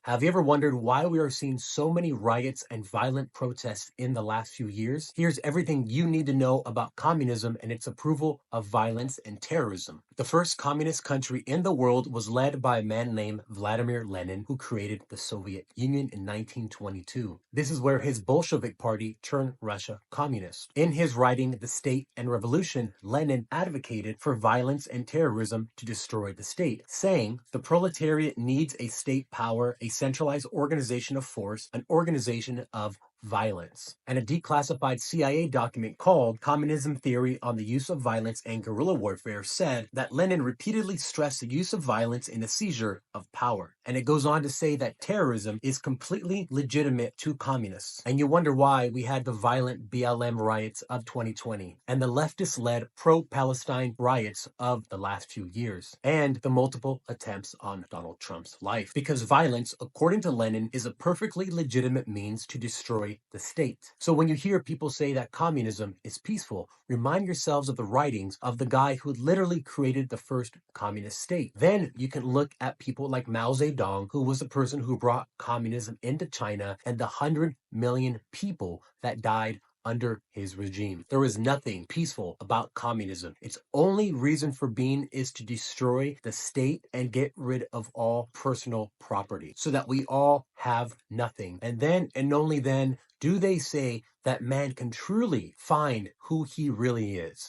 Have you ever wondered why we are seeing so many riots and violent protests in the last few years? Here's everything you need to know about communism and its approval of violence and terrorism. The first communist country in the world was led by a man named Vladimir Lenin, who created the Soviet Union in 1922. This is where his Bolshevik party turned Russia communist. In his writing, The State and Revolution, Lenin advocated for violence and terrorism to destroy the state, saying the proletariat needs a state power, a centralized organization of force, an organization of violence. And a declassified CIA document called Communism Theory on the Use of Violence and Guerrilla Warfare said that Lenin repeatedly stressed the use of violence in the seizure of power. And it goes on to say that terrorism is completely legitimate to communists. And you wonder why we had the violent BLM riots of 2020 and the leftist-led pro-Palestine riots of the last few years and the multiple attempts on Donald Trump's life. Because violence, according to Lenin, is a perfectly legitimate means to destroy the state. So when you hear people say that communism is peaceful, remind yourselves of the writings of the guy who literally created the first communist state. Then you can look at people like Mao Zedong, who was the person who brought communism into China, and the 100 million people that died under his regime. There is nothing peaceful about communism. Its only reason for being is to destroy the state and get rid of all personal property so that we all have nothing. And then and only then do they say that man can truly find who he really is.